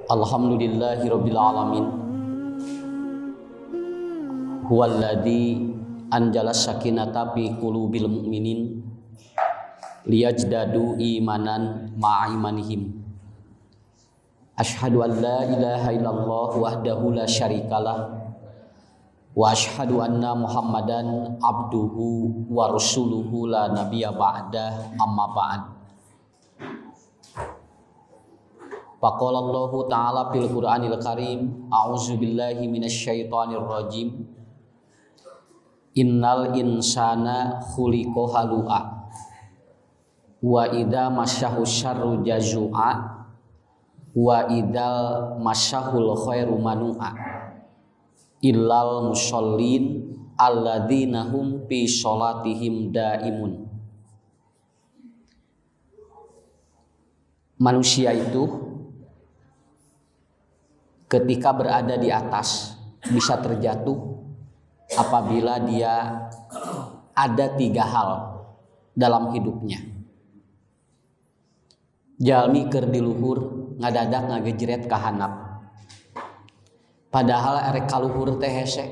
Alhamdulillahirabbil alamin. Huwallazi anjala sakinata fi qulubil mu'minin liyajdadu imanan ma'a imanihim. Asyhadu an la ilaha illallah wahdahu la syarikalah wa asyhadu anna Muhammadan abduhu wa rasuluhu la nabiyya ba'dah, amma ba'd. Faqala Allahu ta'ala fil Qur'anil Karim, a'udzu billahi minasyaitonir rajim. Innal insana khuliqa halu'a wa idza masyahu syarru jazua wa idzal masyahul khairu manu'a illal musallin alladzina hum fi sholatihim daimun. Manusia itu ketika berada di atas bisa terjatuh apabila dia ada 3 hal dalam hidupnya. Jalmi keur di luhur ngadadak ngagejret ka handap. Padahal erek ka luhur teh hese.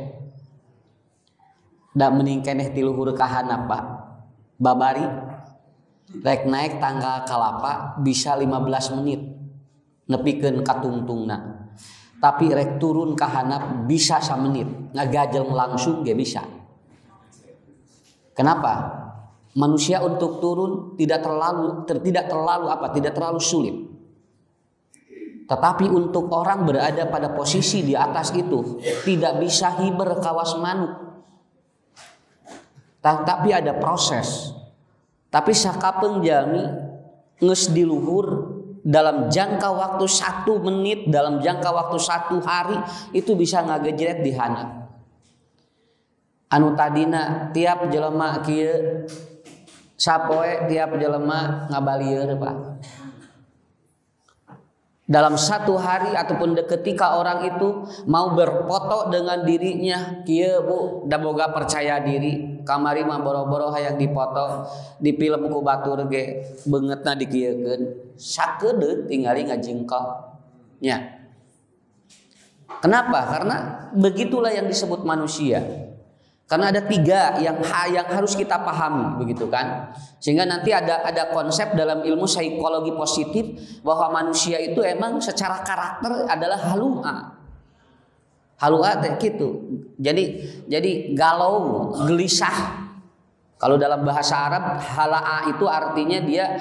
Da mending keneh ti luhur ka handap, Pak. Babari rek naik tangga kalapa bisa 15 menit nepikeun ka tungtungna. Tapi rek turun ka handap bisa 1 menit, ngagajel langsung ge bisa. Kenapa? Manusia untuk turun tidak terlalu sulit. Tetapi untuk orang berada pada posisi di atas itu tidak bisa hiber kawas manuk. Tapi ada proses. Tapi sakapeung jalmi geus di luhur dalam jangka waktu 1 menit, dalam jangka waktu 1 hari itu bisa ngagejret di handap. Anu tadina tiap jelema kieu sapoe tiap jelema ngabalieur, Pak. Dalam 1 hari ataupun ketika orang itu mau berfoto dengan dirinya, kieu Bu da boga percaya diri, kamari mah boro-boro hayang dipoto, di film ku batur ge beungeutna dikieukeun, sakedeut tingali ngajengkel nya. Kenapa? Karena begitulah yang disebut manusia. Karena ada 3 yang harus kita pahami, begitu kan? Sehingga nanti ada konsep dalam ilmu psikologi positif bahwa manusia itu emang secara karakter adalah halu'a. Halu'a teh gitu. Jadi galau, gelisah. Kalau dalam bahasa Arab hala'a itu artinya dia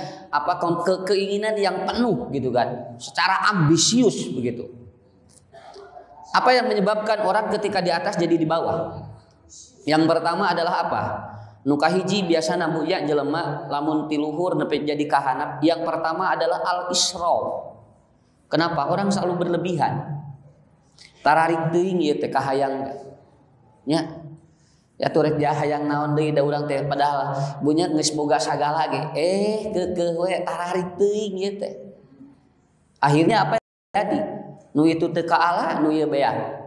keinginan yang penuh gitu kan. Secara ambisius begitu. Apa yang menyebabkan orang ketika di atas jadi di bawah? Yang pertama adalah apa? Nu kahiji biasana buya jelema lamun ti luhur nepi jadi ka handap. Yang pertama adalah al-israf. Kenapa? Orang selalu berlebihan. Tararik teuing ieu teh ka hayang nya. Ya turek dia hayang naon deui da urang teh padahal bunya geus boga sagala ge. Keukeuh we tararik teuing ieu teh. Akhirnya apa yang terjadi? Nu itu teu kaala, nu ieu beak.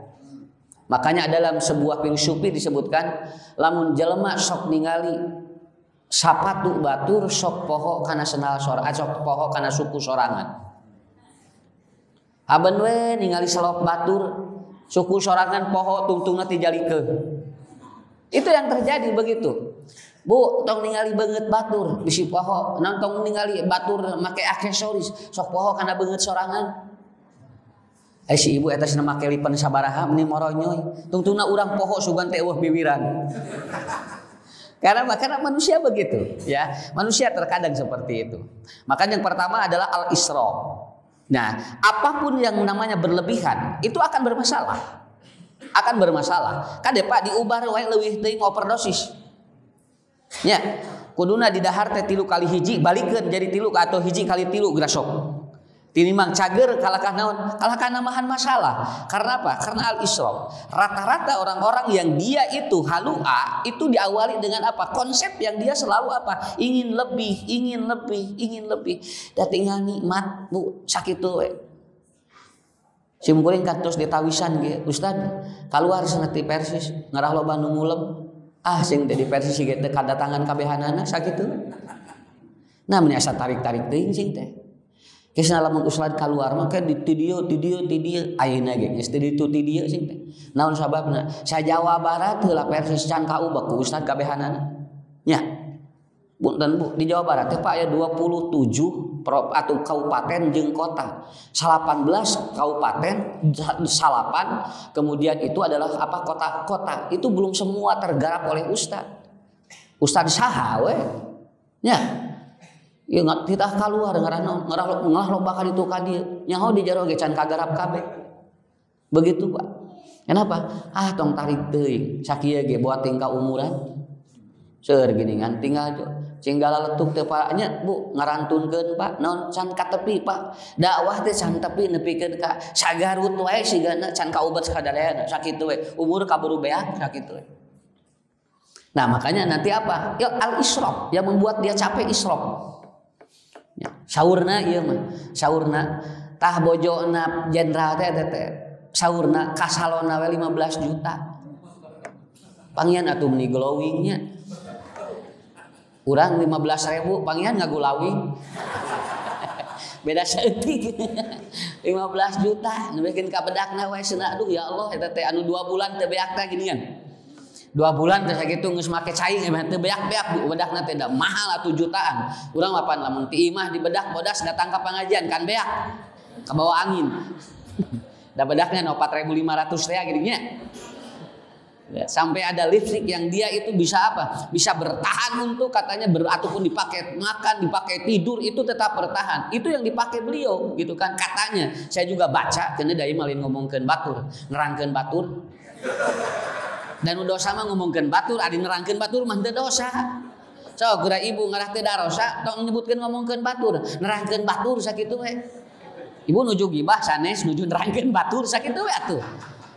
Makanya dalam sebuah filosofi disebutkan lamun jelema sok ningali sapatu batur sok poho kana senal sorangan, sok poho kana suku sorangan. Haben we ningali salop batur suku sorangan poho tungtungna ti jalikeun. Itu yang terjadi begitu. Bu, tong ningali beungeut batur bisi poho, tong ningali batur make aksesoris sok poho kana beungeut sorangan. Si ibu eta cenah make lipen sabaraha meni moronyoy. Tungtungna urang poho sugan teh eueuh biwiran. Karena manusia begitu, ya. Manusia terkadang seperti itu. Maka yang pertama adalah al-israf. Nah, apapun yang namanya berlebihan itu akan bermasalah. Akan bermasalah. Kade Pak diubar wae leuwih teuing overdosis. Nya, kuduna di dahar teh 3 kali hiji balikeun jadi 3 atau hiji kali 3 geura sok. Tinimang cager kalahkan naon? Kalahkan namahan masalah. Karena apa? Karena al-israf. Rata-rata orang-orang yang dia itu halu'a itu diawali dengan apa? Konsep yang dia selalu apa? Ingin lebih, ingin lebih, ingin lebih. Da tinggal nikmat, Bu, sakitu we. Simkuring kantos ditawisan ge, Ustad, keluar cenah ti Persis, ngarah loba nu ngulem. Sing teh di Persis ge teh kadatangan kabehanana sakitu. Nah, meni asa tarik-tarik teuing sing teh. Kisah lamun ustad keluar mah kan di dieu ayeuna ge geus di dieu sih teh. Naon sababna? Sa Jawa Barat heula versi can kaubah ku ustad kabehanana. Nya. Punten Bu, di Jawa Barat teh Pak aya 27 atau kabupaten jeung kota. 18 kabupaten, 8 kemudian itu adalah apa kota-kota. Itu belum semua tergarap oleh ustad. Ustad saha we? Nya. Ya nggak kita keluar ngarah lombakan itu ka dieu nyaho di jero ge can kagarap kabeh begitu Pak. Kenapa? Tong tarik teuing sakieu ge buat tingkah umuran seueur geuningan tinggal cinggala letuk teh Pak nya Bu ngarantunkeun Pak naon can ka tepi Pak dakwah teh can tepi nepikeun ka sagarut wae sigana can kaubat sadareana sakitu we umur kaburu beak sakitu we. Nah makanya nanti apa? Ya al-isyraf yang membuat dia capek isyraf. Ya, saurna ieu mah saurna tah bojona jenderal teh saurna kasalona we 15 juta pangian atuh meni glowingnya urang 15.000 pangian ngagulawing beda saeutik 15 juta neukeun ka bedakna we cenah aduh ya Allah eta teh anu 2 bulan teh beak teh ginian 2 bulan teh sakitu geus make cai teh beak-beak bedakna teh da mahal atuh jutaan. Urang mapan lamun ti imah di bedak bodas datang ka pangajian kan beak. Ka bawa angin. Da bedaknya 4.500 rea gini nya. Ya, sampai ada lipstick yang dia itu bisa apa? Bisa bertahan untuk katanya ataupun dipakai makan, dipakai tidur itu tetap bertahan. Itu yang dipakai beliau gitu kan katanya. Saya juga baca kena dari malin ngomongkeun batur, nerangkeun batur. Dan dosa mah ngomongkeun batur, adi nerangkeun batur mah teu dosa. So, geura ibu ngarah teu darosa, tong nyebutkeun ngomongkeun batur, nerangkeun batur sakitu we. Ibu nuju gibah sanes nuju nerangkeun batur sakitu we atuh.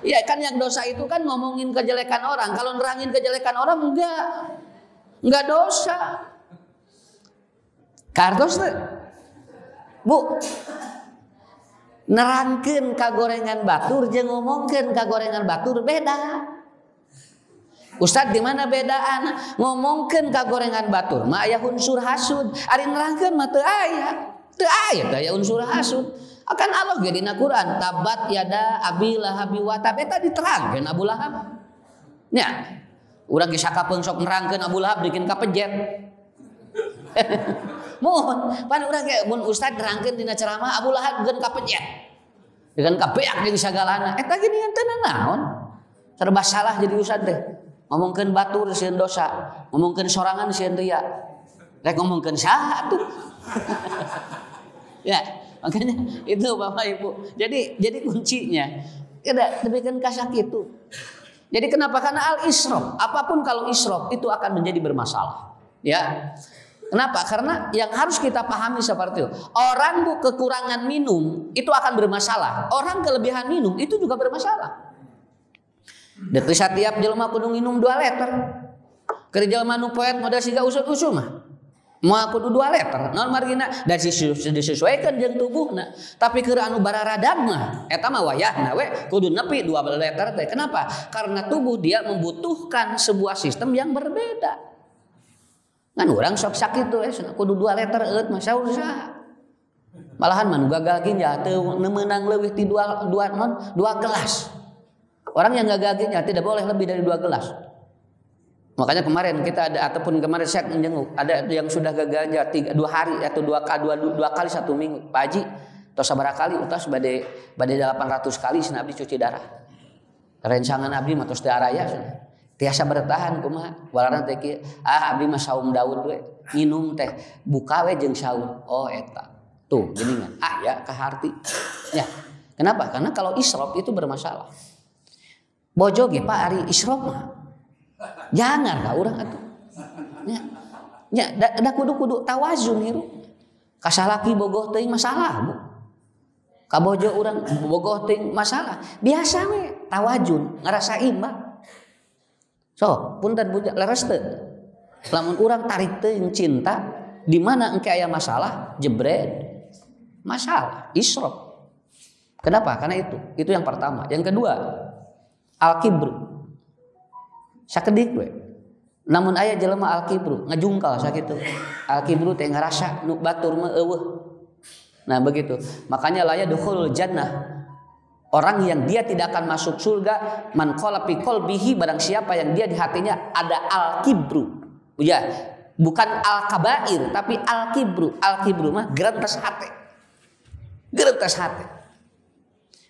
Iya kan yang dosa itu kan ngomongin kejelekan orang. Kalau nerangin kejelekan orang enggak dosa. Kartos teh. Bu. Nerangkeun kagorengan batur jeung ngomongkeun kagorengan batur beda. Ustad di mana bedaan ngomongkeun kagorengan batur mah aya unsur hasud ari nerangkeun mah teu aya aya unsur hasud akan Allah ge dina Quran tabat yada abi lahabi wa tab eta diterangkeun Abu Lahab nya urang ge sakapeung sok nerangkeun Abu Lahab bikin kapejet mohon pan urang ge mun ustad nerangkeun dina ceramah Abu Lahab geun kapejet dengan kabeak jeung sagalana eta ge nya teu naon serba salah jadi ustad teh ngomongkeun batur sieun dosa, ngomongkeun sorangan sieun ria. Rek ngomongkeun saha atuh. Ya, makanya itu Bapak Ibu. Jadi kuncinya tidak demikian kasak itu. Jadi kenapa? Karena al-isyraf. Apapun kalau isyraf itu akan menjadi bermasalah. Ya. Kenapa? Karena yang harus kita pahami seperti itu. Orang kekurangan minum itu akan bermasalah. Orang kelebihan minum itu juga bermasalah. Detu setiap jelema kudu minum 2 liter. Keur jelema nu poet modal siga usut-usut mah. Moal kudu 2 liter. Naon margina dan disesuaikan jeung tubuhna. Tapi keur anu bararadag mah eta mah wayahna we kudu nepi 2 liter teh. Kenapa? Karena tubuh dia membutuhkan sebuah sistem yang berbeda. Ngan urang sok sakitu kudu 2 liter eut mah saur saha. Malahan mah nu gagal ginjal teu meunang leuwih ti 2 gelas. Orang yang gagal ginjal tidak boleh lebih dari 2 gelas. Makanya kemarin kita ada ataupun kemarin saya menjenguk ada yang sudah gagal ginjal 2 hari atau 2 kali 1 minggu. Pak Haji tos sabaraha kali utas bade 800 kali cenah abdi cuci darah. Rencangan abdi mah tos teu araya cenah. Tiasa bertahan kumaha walana teh kieu abdi mah saum Daud we minum teh buka we jeung saum. Oh eta. Tuh geuningan. Ya kaharti. Ya. Kenapa? Karena kalau israf itu bermasalah. Bojo ge Pak ari israf mah. Jangan ka urang atuh. Nya da kudu tawazun hirup. Ka salaki bogoh teuing masalah, Bu. Ka bojo urang bogoh teuing masalah. Biasa we tawazun, ngarasa imbang. So, punten budak leres teu. Lamun urang tarik teuing cinta, di mana engke aya masalah, jebret. Masalah, israf. Kenapa? Karena itu yang pertama. Yang kedua, al-kibru. Sakedik we. Namun aya jelema al-kibru ngajungkal sakitu. Al-kibru teh ngarasa nu batur mah eueuh. Nah begitu. Makanya la yadkhulul jannah. Orang yang dia tidak akan masuk surga, man qala fi qalbihi, barang siapa yang dia di hatinya ada al-kibru. Ya, bukan al-kabair tapi al-kibru. Al-kibru mah gerentas hati. Gerentas hati.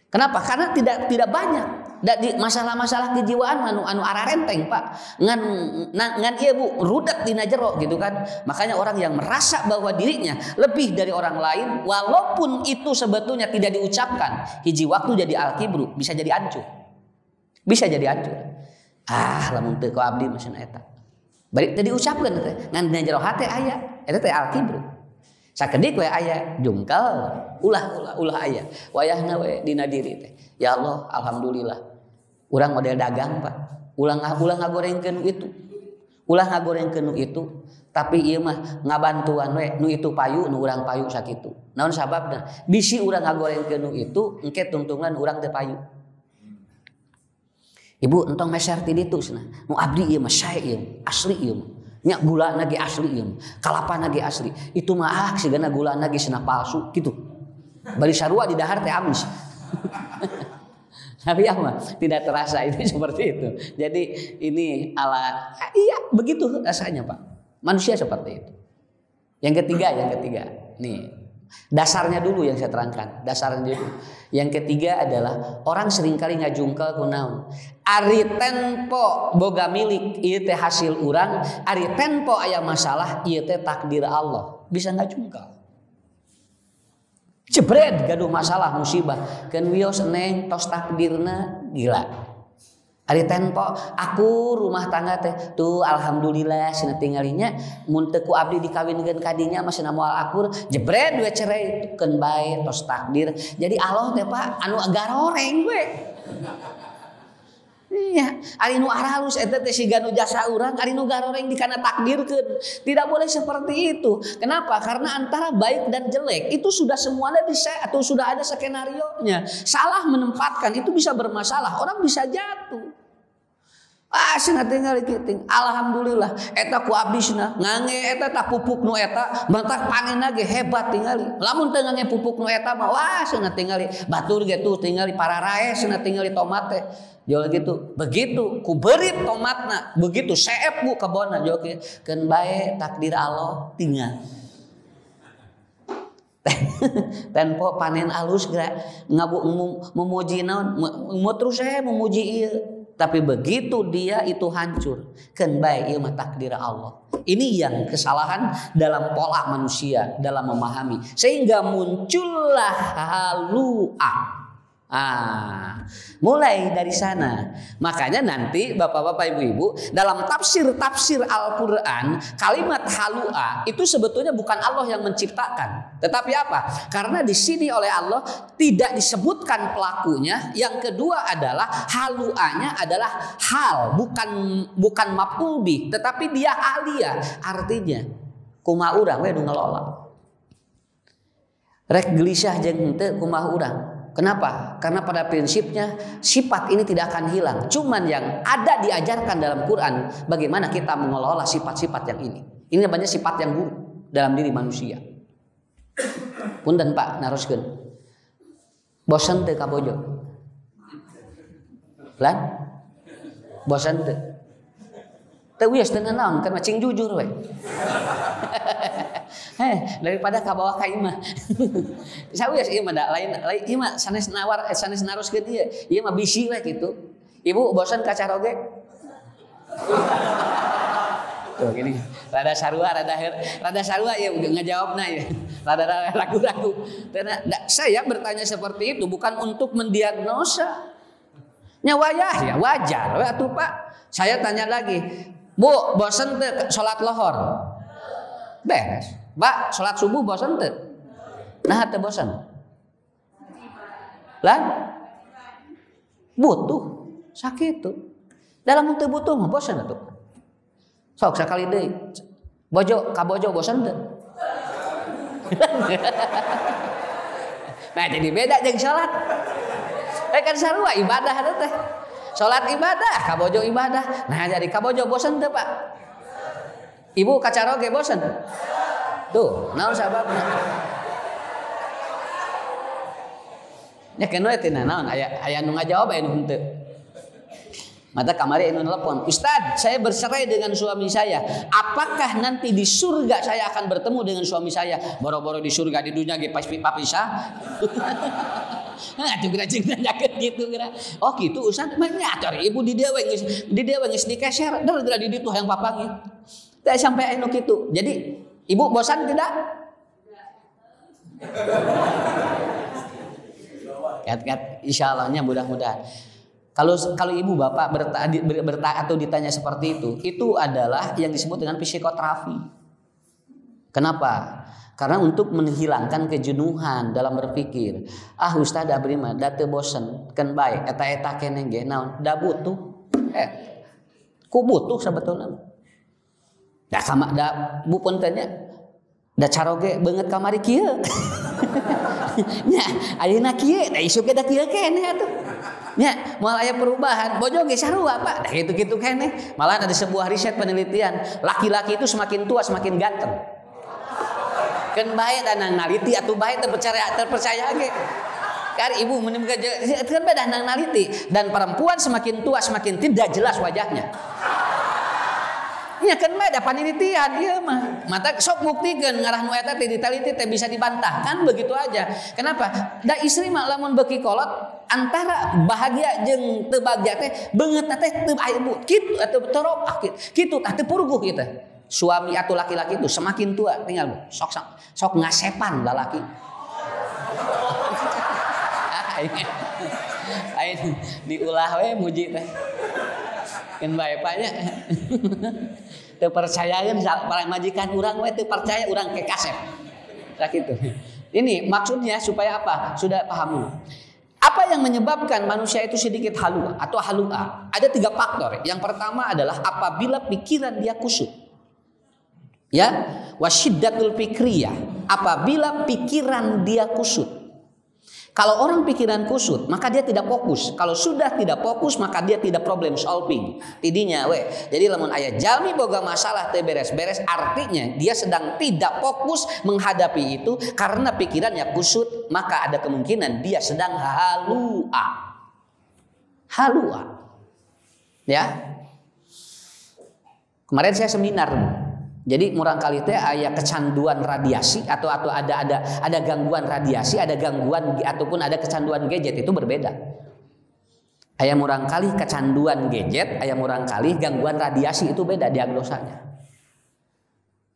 Kenapa? Karena tidak banyak. Di masalah-masalah kejiwaan anu ararenteng Pak. Ngan ieu Bu rudak dina jero gitu kan. Makanya orang yang merasa bahwa dirinya lebih dari orang lain walaupun itu sebetulnya tidak diucapkan, hiji waktu jadi al-kibru, bisa jadi hancur. Bisa jadi hancur. Lamun teu ku abdi mah cenah eta. Bari teu diucapkeun teh, ngan dina jero hate aya, eta teh al-kibru. Sakedik we aya jungkal, ulah aya. Wayahna we dina diri teh. Ya Allah, alhamdulillah. Urang model dagang, Pak. Ulah ngagorengkeun itu. Ulah ngagorengkeun itu, tapi ieu mah ngabantuan we nu itu payu, nu urang payu sakitu. Naon sababna? Bisi urang ngagorengkeun nu itu, engke tungtungan urang teu payu. Ibu entong meser ti ditu cenah. Nu abdi ieu mah sae ieu, asli ieu mah. Nya gulana ge asli ieu, kalapana ge asli. Itu mah sigana gulana ge cenah palsu kitu. Bari sarua di dahar teh amis. Tapi apa? Tidak terasa ini seperti itu. Jadi ini iya begitu rasanya Pak. Manusia seperti itu. Yang ketiga. Nih, dasarnya dulu yang saya terangkan. Dasarnya dulu. Yang ketiga adalah orang seringkali ngajungkel kunaon. Ari tempo boga milik ieu teh hasil urang, ari tempo aya masalah ieu teh takdir Allah. Bisa ngajungkel. Jebret gaduh masalah musibah keun wios neng tos takdirna gila. Ari tempo aku rumah tangga teh tuh alhamdulillah cenah tinggalinya mun teu ku abdi dikawinkeun ka dinya mah cenah moal akur jebret we cerai keun bae tos takdir. Jadi Allah teh Pak anu garoreng we. Iya, ari nu aralus eta teh siga nu jasa urang, ari nu garoreng dikana takdirkeun. Tidak boleh seperti itu. Kenapa? Karena antara baik dan jelek itu sudah semuanya bisa atau sudah ada skenarionya. Salah menempatkan itu bisa bermasalah, orang bisa jatuh. Cenah tinggal kiting. Alhamdulillah eta ku abdi cenah ngange eta tak pupuk nu eta mantap panenna ge hebat tingali. Lamun teu ngange pupuk nu eta mah wah cenah tingali batur ge tuh tingali pararae cenah tingali tomat teh. Jol gitu. Begitu ku beurit tomatna, begitu seep Bu kebonna jol kieu keun bae takdir Allah tinggal. Tempo panen alus gerak ngabu memuji naon terus saya memuji ieu. Tapi begitu dia itu hancur, keun bae ieu mah takdir Allah. Ini yang kesalahan dalam pola manusia dalam memahami sehingga muncullah halu'ah. Mulai dari sana. Makanya nanti Bapak-bapak Ibu-ibu dalam tafsir Al-Qur'an kalimat halu'a itu sebetulnya bukan Allah yang menciptakan. Tetapi apa? Karena di sini oleh Allah tidak disebutkan pelakunya. Yang kedua adalah halu'anya adalah hal, bukan maf'ul bih, tetapi dia aliyah. Artinya kumaha urang we nu ngelola. Rek gelisah jeung henteu kumaha urang. Kenapa? Karena pada prinsipnya sifat ini tidak akan hilang. Cuman yang ada diajarkan dalam Quran bagaimana kita mengelola sifat-sifat yang ini. Ini namanya sifat yang buruk dalam diri manusia. Punten Pak, naroskeun. Bosan teu ka bojo? Lan? Bosan teu? Teu wios teu naon kan macing jujur we. Daripada ka bawah ka imah. Sawias ieu mah da lain ieu mah sanes nawar sanes naroskeun ieu. Ieu mah bisi we kitu. Ibu bosan ka caroge? Tuh gini, rada sarua ieu ngajawabna ieu. Rada ragu-ragu. Saya bertanya seperti itu bukan untuk mendiagnosa. Nya wayah ya wajar we atuh Pak. Saya tanya lagi, Bu, bosan teu salat lohor? Beres. Mbak, salat subuh bosan teu? Nah, teu bosan. Lan butuh sakitu. Dalam teu butuh mah bosan atuh. Sok sakali deui. Bojo ka bojo bosan teu? Nah, jadi beda jeung salat. Kan sarua ibadah teh. Salat ibadah, ka bojo ibadah. Nah, jadi ka bojo bosan teu, Pak? Ibu ka caroge bosan? Tuh, naon sababna? nya kenoi teh naon aya nu ngajawab aya nu henteu. Mata kamari anu telepon, Ustaz, saya bercerai dengan suami saya. Apakah nanti di surga saya akan bertemu dengan suami saya? Boro-boro di surga, di dunia ge papisah. Nah, itu kira cing nanyakeun gitu kira. Oh gitu Ustaz, mah nya atuh ibu di dieu geus dikeser, dara di ditu hayang papangi. Teh sampai anu kitu. Jadi, ibu bosan tidak? Kat insyaallah-nya mudah-mudahan. Kalau ibu bapak bertanya atau ditanya seperti itu adalah yang disebut dengan psikoterapi. Kenapa? Karena untuk menghilangkan kejenuhan dalam berpikir. Ustaz abdi mah da teu bosen, keun bae eta keneh ge naon? Da butuh. Ku butuh sebetulna. Da bu puntennya. Da caroge beungeut kamari kieu. Nya ayeuna kieu, da isu ge da kieu keneh atuh. Nya moal aya perubahan, bojo ge sarua Pak. Dah gitu-gitu keneh. Malah ada sebuah riset penelitian, laki-laki itu semakin tua semakin ganteng. Keun bae da nang naliti atuh bae terpercaya ge. Kan ibu menemukan kan bae da nang naliti dan perempuan semakin tua semakin tidak jelas wajahnya. Nya kan bae da panelitian ieu mah. Mata sok buktikeun ngarah nu eta teh diteliti teh bisa dibantah. Kan begitu aja. Kenapa? Da istri mah lamun beuki kolot antara bahagia jeung teu bahagia teh beungeut teh teu aya ibu. Kitu atuh torop kitu tah teu puruguh kitu. Suami atau laki-laki itu semakin tua tinggal sok ngasepan lalaki. Ain diulah we muji teh. Keun bae Paknya. Teu percayaeun para majikan urang we teu percaya urang ke kasep. Tah kitu. Ini maksudnya supaya apa? Sudah paham dulu. Apa yang menyebabkan manusia itu sedikit halu atau halua? Ada 3 faktor. Yang pertama adalah apabila pikiran dia kusut. Ya, wasyiddatul fikriyah. Apabila pikiran dia kusut. Kalau orang pikiran kusut, maka dia tidak fokus. Kalau sudah tidak fokus, maka dia tidak problem solving. Tidinya we. Jadi lamun aya jalmi boga masalah teu beres-beres, artinya dia sedang tidak fokus menghadapi itu karena pikirannya kusut, maka ada kemungkinan dia sedang halua. Halua. Ya. Kemarin saya seminar. Jadi murang kali teh aya kecanduan radiasi atau ada gangguan radiasi, ada gangguan ataupun ada kecanduan gadget itu berbeda. Aya murang kali kecanduan gadget, aya murang kali gangguan radiasi itu beda diagnosanya.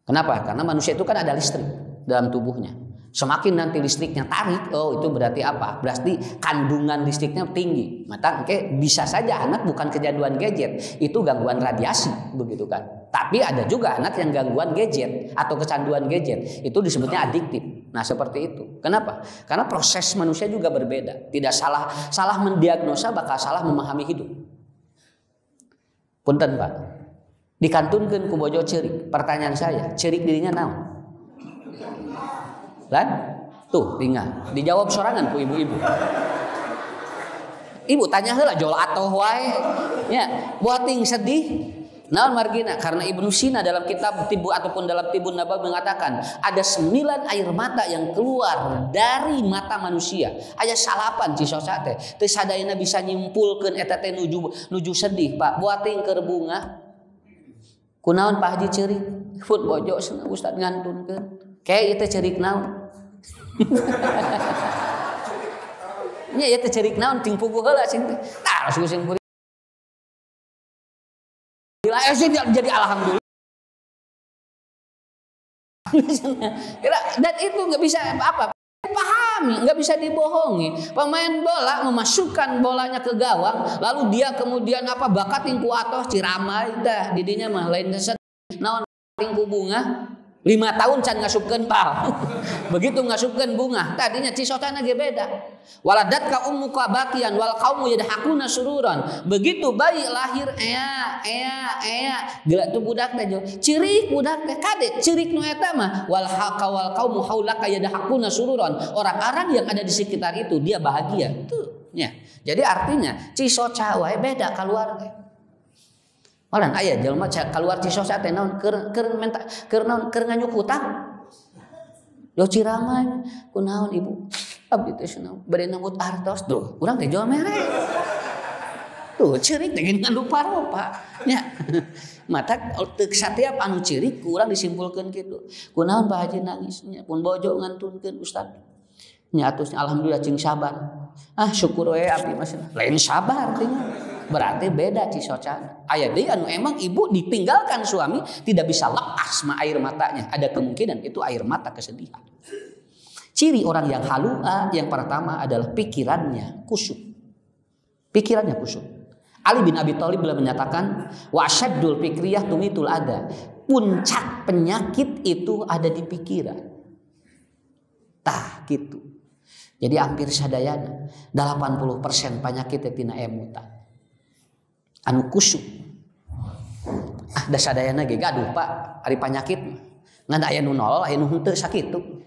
Kenapa? Karena manusia itu kan ada listrik dalam tubuhnya. Semakin nanti listriknya tarik, oh itu berarti apa? Berarti kandungan listriknya tinggi. Maka bisa saja anak bukan kecanduan gadget, itu gangguan radiasi, begitu kan? Tapi ada juga anak yang gangguan gadget atau kecanduan gadget, itu disebutnya adiktif. Nah seperti itu. Kenapa? Karena proses manusia juga berbeda. Tidak salah mendiagnosa, bakal salah memahami hidup. Punten Pak, dikantunkeun ku bojo ceurik. Pertanyaan saya, ceurik dirinya naon? Lan? Tuh, tinggal dijawab sorangan ku ibu-ibu. Ibu tanya heula jol atoh wae. Ya, buating sedih. Naon margina? Karena Ibnu Sina dalam kitab Tibu ataupun dalam Tibun Nabawi mengatakan ada 9 air mata yang keluar dari mata manusia. Aya salapan cisosa teh. Teu sadayana bisa nyimpulkeun eta teh nuju sedih, Pak. Buating keur bunga. Kunaon Pak Haji ceurik? Pun bojo cenah Ustaz ngantunkeun. Kae ieu teh ceurik naon? Nya ieu teh ceurik naon ting puguh heula sing teh. Tah sing jadi alhamdulillah. Dan itu nggak bisa apa pahami, nggak bisa dibohongi. Pemain bola memasukkan bolanya ke gawang, lalu dia kemudian bakat tingku atoh ciramai dah didinya mah lain naon tingku bunga 5 tahun can ngasupkeun pal. Begitu ngasupkeun bunga, tadinya cisotana ge beda. Waladatka ummuka bakian wal qaumu yadhakuna sururan. Begitu bayi lahir ea. Geula tuh budak teh cirik budak teh kade cirik nu eta mah wal qaumu haulaka yadhakuna sururan. Orang-orang yang ada di sekitar itu dia bahagia. Tuh, nya. Jadi artinya cisoca wae beda keluarga. Orang aya jelema keluar cisosa teh naon keur nganyuk hutang. Yo ciramai kunaon ibu? Abdi teh senang bade nambut artos tuh urang teh jual merek tuh ceurik teh ngan rupa-rupa nya mata teu satiap anu ceurik urang disimpulkeun kitu kunaon Pak Haji nangisnya pun bojo ngantunkeun ustad nya atus alhamdulillah cing sabar syukur we abdi mah lain sabar teh berarti beda cisocan aya deui anu emang ibu ditinggalkan suami tidak bisa lepas air matanya ada kemungkinan itu air mata kesedihan. Ciri orang yang halua yang pertama adalah pikirannya kusyuk. Pikirannya kusyuk. Ali bin Abi Thalib beliau menyatakan wa asyaddul fikriyah tumitul ada. Puncak penyakit itu ada di pikiran. Tah gitu. Jadi hampir sadayana 80% penyakitnya tina emuta. Anu kusyuk. Da sadayana ge gaduh Pak, ari penyakit ngan aya nu nolol aya nu henteu sakitu.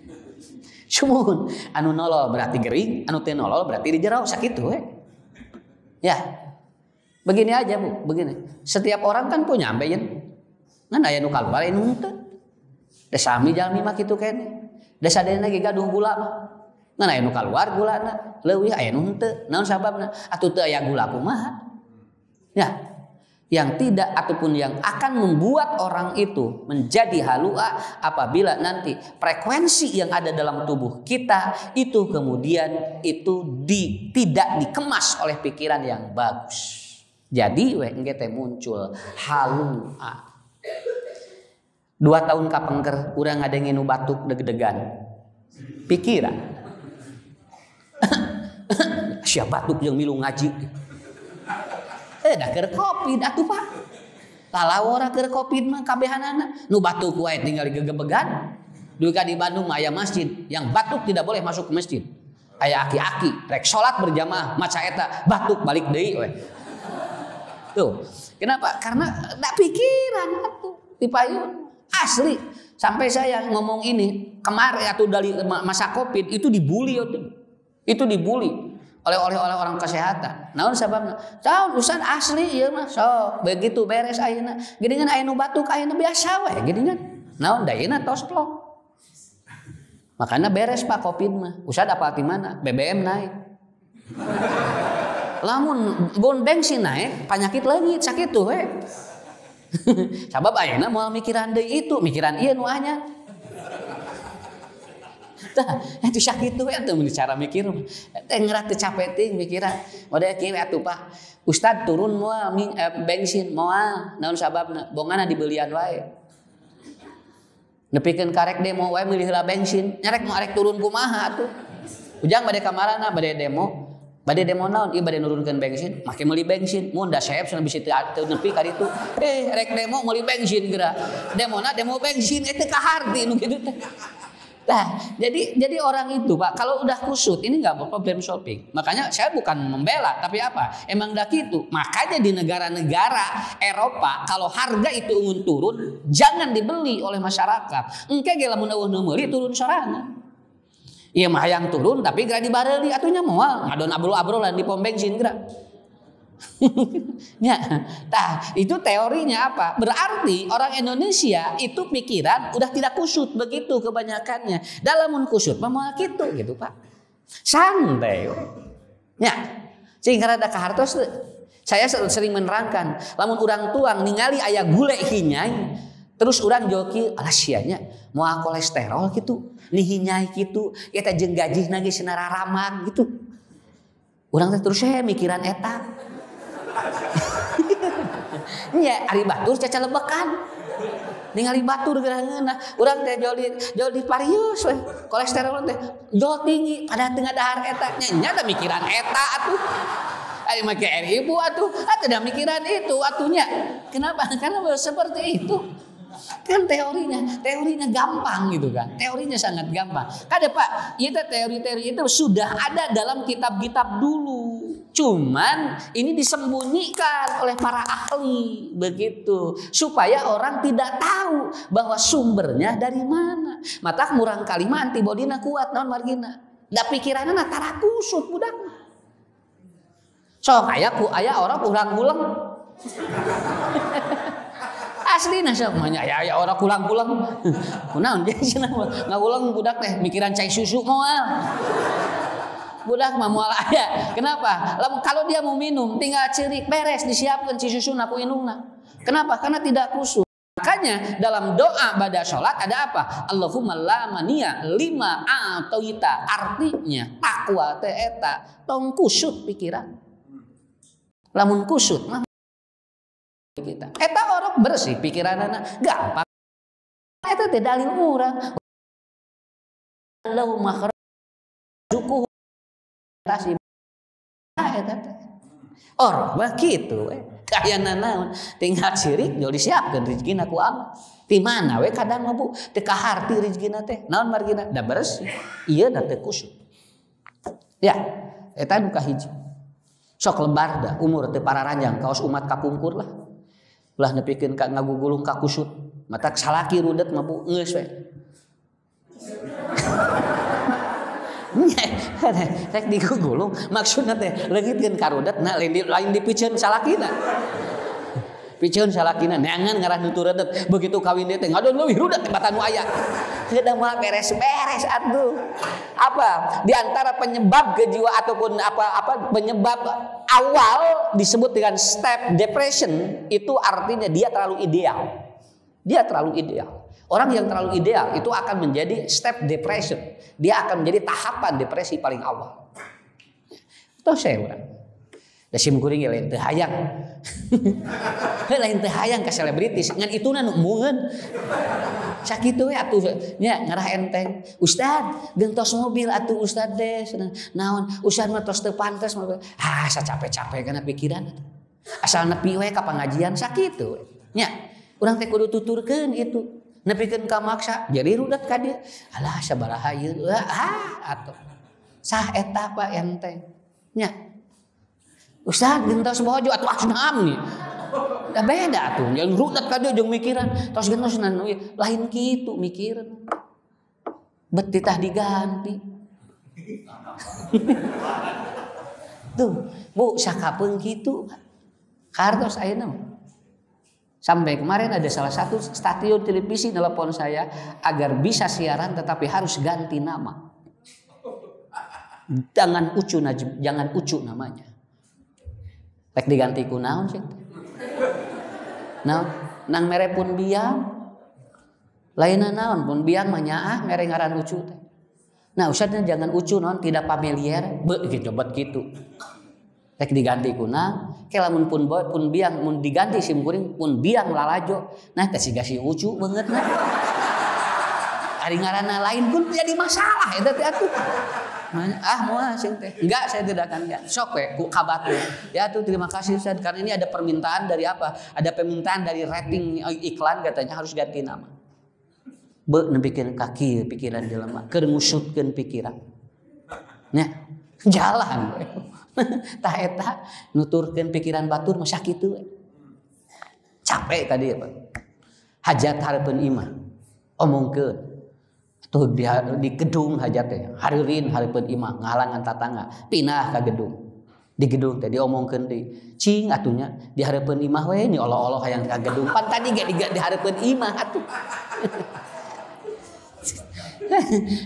Cuman anu nolol berarti gering, anu teu nolol berarti di jero sakitu we. Ya. Begini aja Bu, begini. Setiap orang kan punya ambeien. Ngan aya nu kaluar aya nu henteu. Da sami jalmi mah kitu keneh. Da sadayana ge gaduh gula mah. Ngan aya nu kaluar gulana, leuwih aya nu henteu. Naon sababna? Atuh teu aya gula kumaha? Ya. Yang tidak ataupun yang akan membuat orang itu menjadi halua apabila nanti frekuensi yang ada dalam tubuh kita itu kemudian itu tidak dikemas oleh pikiran yang bagus. Jadi engke teh muncul halua. 2 tahun kapengker urang ngadenge nu batuk deg-degan. Pikiran. Sia batuk jeung milu ngaji. Da keur Covid atuh Pak. Talawora keur Covid mah kabehanana nu batuk wae tinggal gegebegan. Duka di Bandung aya masjid yang batuk tidak boleh masuk ke masjid. Aya aki-aki rek salat berjamaah maca eta batuk balik deui we. Tuh. Kenapa? Karena da pikiran atuh dipayun. Asli sampai saya ngomong ini kemarin atau dari masa Covid itu dibully itu dibully oleh orang kesehatan. Naon sababna? Tahu urusan asli ieu mah sok begitu beres ayeuna. Geuningan aya nu batuk ayeuna biasa we geuningan. Naon da ayeuna tos plong. Makanya beres Pak Covid mah. Usah dapat di mana? BBM naik. Lamun bon bensin naik, penyakit leungit sakitu we. Sabab ayeuna moal mikiran deui itu, mikiran ieu nu anyar. Tah, itu sakitu we atuh mun cara mikir. Teh ngerat teu capek teuing mikiran. Model kieu atuh Pak. Ustad turun moal bensin moal. Naon sababna? Bongana dibelian wae. Nepikeun karek demo wae milih heula bensin. Nyarek mau arek turun kumaha atuh. Ujang bade ka marana bade demo. Bade demo naon? Ieu bade nurunkeun bensin, make meuli bensin. Mun da saeb cenah bisi teu nepi ka ditu. Rek demo meuli bensin geura. Demona demo bensin teh kaharti nu kitu teh. Nah, jadi orang itu Pak kalau udah kusut ini nggak problem solving. Makanya saya bukan membela tapi apa? Emang dah gitu. Makanya di negara-negara Eropa kalau harga itu ingin turun jangan dibeli oleh masyarakat. Engke ge lamun eueuh meuli turun sorangan. Ieu mah hayang turun tapi geura dibareuli atunya moal ngadon abrol-abrolan di pom bensin geura. Ya, nah itu teorinya apa? Berarti orang Indonesia itu pikiran udah tidak kusut begitu kebanyakannya. Dalam kusut mah gitu Pak. Santai. Ya, sehingga rada kahartos saya sering menerangkan, lamun urang tuang ningali aya gule hinyai, terus urang joki alasianya moal kolesterol gitu, ni hinyai gitu, eta jeung gajihna ge sinararaman gitu. Urang teh terus saya mikiran eta. Nya ari batur caca lebekan. Ningali batur gerangeunna, urang teh jol di parius we. Kolesterol teh jol tinggi pada tengah dahar eta. Nya da mikiran eta atuh. Ari make ibu atuh, da mikiran itu atunya. Kenapa? Karena seperti itu. Kan teorinya gampang gitu kan. Teorinya sangat gampang. Kada Pak, itu teori-teori itu sudah ada dalam kitab-kitab dulu. Cuman ini disembunyikan oleh para ahli begitu supaya orang tidak tahu bahwa sumbernya dari mana. Matak murang kalima antibodina kuat naon margina. Da pikiranna tara kusut budak. Sok aya orang urang guleng. Asli na sok mah aya orang kulang-kulang. Kunaon jadi cenah ngagulang budak teh mikiran cai susu moal. budak mah moal aya. Kenapa? Kalau dia mau minum tinggal cerik beres disiapkan si susun aku inungna. Kenapa? Karena tidak khusyuk. Makanya dalam doa pada sholat ada apa? Allahumma la mania lima a'taita. Artinya takwa teh eta tong kusut pikiran. Lamun kusut mah kita. Eta orok bersih pikiranana gampang. Eta teh dalil murah. Allahumma kharjukuhu tasib. Eta teh. Orok mah kitu kayana naon tinggal sirik jol disiapkeun rezekina ku Allah. Ti mana we kadang mah Bu teu kaharti rezekina teh. Naon margina? Da bersih. Ieu da teu kusut. Ya, eta nu kahiji. Sok lebar dah umur teu pararanjang kaos umat kapungkur lah. Ulah nepikeun ka ngagugulung ka kusut. Mata salaki rudet mah Bu geus we. Rek digugulung maksudna teh leungitkeun karudet na lain dipikeun salakina. Pikeun salakina neangan ngarah nuturedet begitu kawin dia teh ngadon leuwih rudet batan nu aya. Heudah mah beres-beres atuh. Apa? Di antara penyebab kejiwa ataupun apa penyebab awal disebut dengan step depression itu artinya dia terlalu ideal. Dia terlalu ideal. Orang yang terlalu ideal itu akan menjadi step depression. Dia akan menjadi tahapan depresi paling awal. Tahu saya urang. Da sim kuring lain teu hayang. Lain teu hayang ka selebritis ngan ituna nu mueun. Sakitu we atuh nya ngarah enteng. Ustad, gentos mobil atuh ustad teh. Naon? Ustad mah tos teu pantes mah. Ah, sacapek-capek kana pikiran. Asal nepi we ka pangajian sakitu. Nya, urang teh kudu tuturkeun itu. Nepikeun ka maksa jadi rudet ka dieu. Alah sabaraha ieu. Atuh. Sah eta Pak enteng. Nya. Ustaz gentos bojo atuh asnaam nih. Da beda atuh. Yang rudet ka dieu jeung mikiran. Tos gentos lain kitu mikiran. Bet titah diganti. Tuh, Bu sakapeung kitu. Kartos ayeuna mah. Sampai kemarin ada salah satu stasiun televisi nelpon saya agar bisa siaran tetapi harus ganti nama. Jangan Ucu namanya. Rek diganti ku naon sih? Naon? Nang mere pun biang. Lainna naon pun biang mah nyaah mere ngaran Ucu teh. Nah, ustadnya jangan Ucu naon tidak familiar, gitu bet gitu. Rek diganti ku naon? Lamun pun biang mun diganti sim kuring pun biang lalajo. Nah teh siga si Ucu beungeut na. Ari ngaranna lain pun jadi masalah eta teh atuh. Moal sing teh. Enggak, saya tidak akan ganti. Sok we ku kabatur. Ya tuh terima kasih Ustaz karena ini ada permintaan dari apa? Ada permintaan dari rating iklan katanya harus ganti nama. Nepikeun kaki pikiran jelema, keur ngusutkeun pikiran. Nya, jalan we. Tah eta nuturkeun pikiran batur mah sakitu. Capek tadi apa? Hajat hareupeun imah. Omongkeun. Tuh di gedung hajat teh. Hareureun hareupeun imah ngahalangan tatangga. Pindah ka gedung. Di gedung teh diomongkeun deui. Cing atunya di hareupeun imah we ni olo-olo hayang ka gedung. Pan tadi ge di hareupeun imah atuh.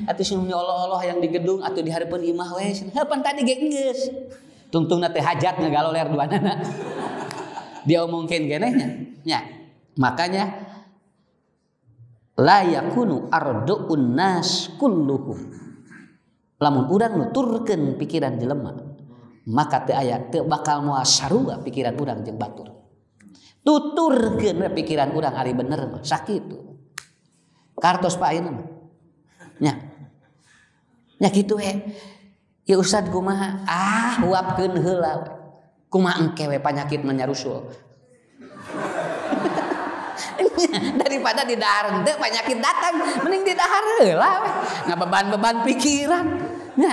Atuh sing olo-olo hayang di gedung atuh di hareupeun imah we. Pan tadi ge geus. Tungtungna teh hajat ngagaloler duanana. Dia omongkeun kenehnya. Nya. Makanya la yakunu ardu'un nas kulluhum. Lamun urang nuturkeun pikiran jelema, maka teu aya teu bakal moal sarua pikiran urang jeung batur. Tuturkeun pikiran urang ari bener mah sakitu. Kartos Pak ayeuna mah. Nya. Nya kitu we. Ya Ustad kumaha? Uapkeun heula. Kumaha engke we panyakit menyarusul. Daripada di dahar teu penyakit datang, mending di dahar heula we. Ngabeban-beban pikiran. Nya.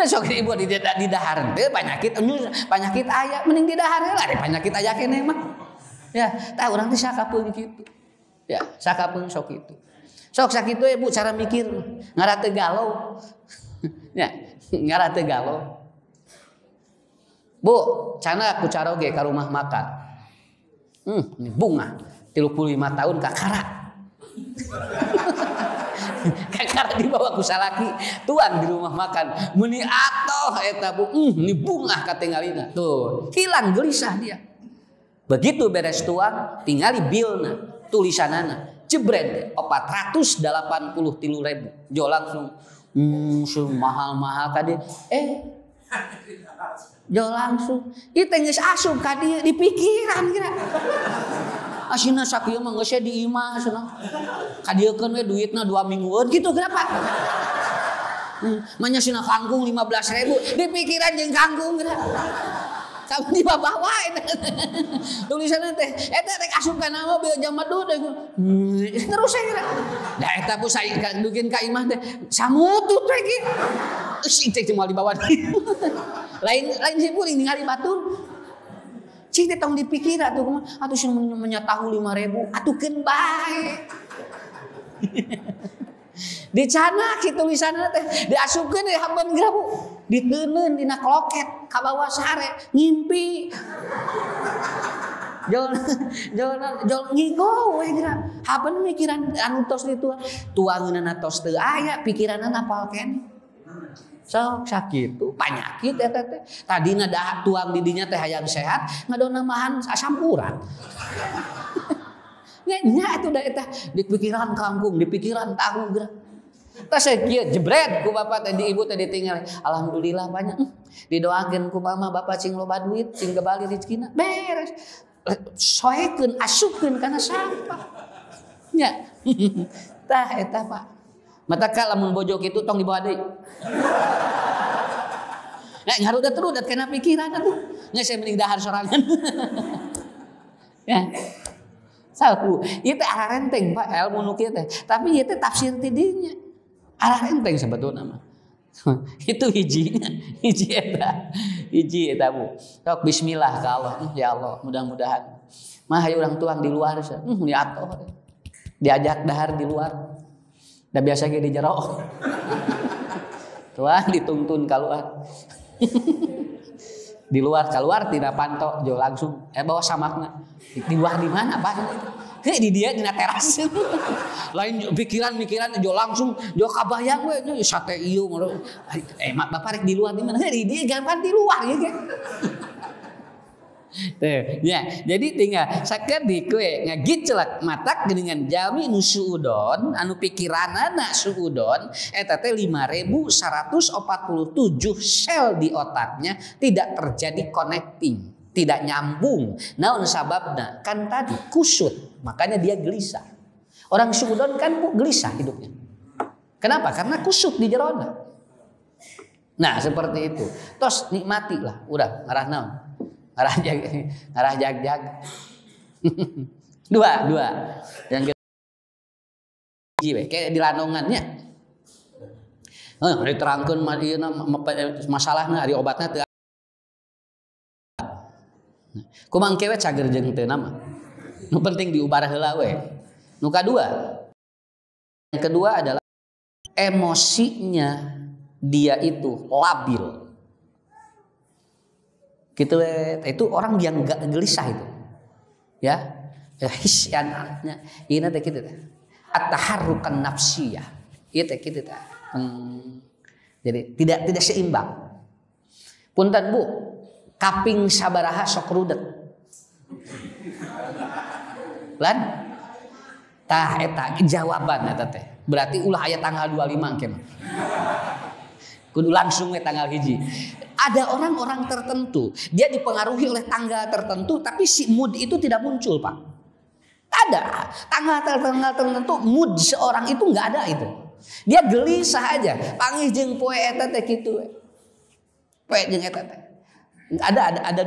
Sok ibu di dahar teu penyakit aya, mending di dahar heula. Penyakit aya keneh mah. Ya, tah urang teh sakapeung kitu. Ya, sakapeung sok kitu. Sok sakitu we Bu cara mikir. Ngara teu galau. Ya, ngara teu galau. Bu, cana aku caroge ka rumah makan. Ini bunga 35 tahun kakara. Kakak dibawa ku salaki tuang di rumah makan meni atoh eta Bu ini bunga katingalina tuh hilang gelisah dia. Begitu beres tuang tingali bilna tulisanana jebret 483.000 jo langsung mahal-mahal ka dia jo langsung ieu teh geus asup ka dieu di pikiran kira asina sakieu mah geus di imah cenah kadiekeun we duitna 2 minggueun kitu kenapa manya sina kangkung 15.000 di pikiran jeung kangkung kira kamu di bawah tulisanna teh eta rek asup ka nama beu jama dude terus kira da eta ku saya dukeun ka imah teh samutut we ge si teh moal di bawah lain si puring ningali batur cing teh tong dipikir atuh atuh sing menyatahu 5.000 atukeun bae dicanak si tulisanna teh diasupkeun di hambeun geura Bu diteuneun dina kloket ka bawah sare ngimpi jol ngigo we geura habeun mikiran anu tos ditu tuangeunna tos teu aya pikiranna apal keneh sok sakitu panyakit eta teh tadina da tuang di dinya teh hayang sehat ngadona mahan asampuran nya atuh da eta di pikiran kangkung di pikiran tahu geura tas kieu jebret ku bapak teh di ibu teh ditinggal alhamdulillah banyak didoakeun ku mama bapak cing loba duit cing gebali rezekina beres soekeun asupkeun kana sampah nya tah eta Pak mata ka lamun bojo kitu tong dibawa deui ngarudat-rudat kana pikiran atuh nya saya mending dahar sorangan ya saku ieu teh arah renteng Pak ilmu nu kieu teh tapi ieu teh tafsir ti dinya arah enteng sebetulnya mah. Itu hiji eta Bu. Sok bismillah ka Allah. Ya Allah, mudah-mudahan mah hayu urang tuang di luar ni atoh. Diajak dahar di luar. Da biasa ge di jero. Tuang dituntun keluar. Di luar keluar tidak pantok jo langsung bawa samakna. Di luar di mana Pak? Di dia dina teras. Lain pikiran jo langsung jo kabayang we sate ieu Bapak rek di luar di mana? Di dia gampang di luar ya ge. Teh ya, jadi tinggal sakedik we ngagiclek matak dengan jami nu suudon anu pikiranana suudon eta teh 5.147 sel di otaknya tidak terjadi connecting, tidak nyambung. Naon sababna? Kan tadi kusut, makanya dia gelisah. Orang suudon kan gelisah hidupnya. Kenapa? Karena kusut di jerona. Nah, seperti itu. Tos nikmatilah, udah ngarah naon? Ngarah jag. dua. Yang kedua kayak di lanongannya. Diterangkeun masalahna ari obatna teu. Kumang kewe cager jeung teu nama. Nu penting diubar heula we. Nu kadua. Yang kedua adalah emosinya dia itu labil. Gitu itu orang yang gak gelisah itu. Ya. Hisyannya ini teh kitu teh. At-taharrukan nafsiyah. Ieu teh kitu teh. Jadi tidak seimbang. Punten Bu, kaping sabaraha sok rudet. Lan tah eta jawaban eta teh. Berarti ulah aya tanggal 25 engke mah. Kudu langsung we tanggal hiji. Ada orang-orang tertentu, dia dipengaruhi oleh tanggal tertentu, tapi si mood itu tidak muncul, Pak. Ada tanggal tertentu, mood seorang itu nggak ada itu. Dia gelisah aja, pangih jeung poe eta teh kitu. Poe jeung eta teh. Ada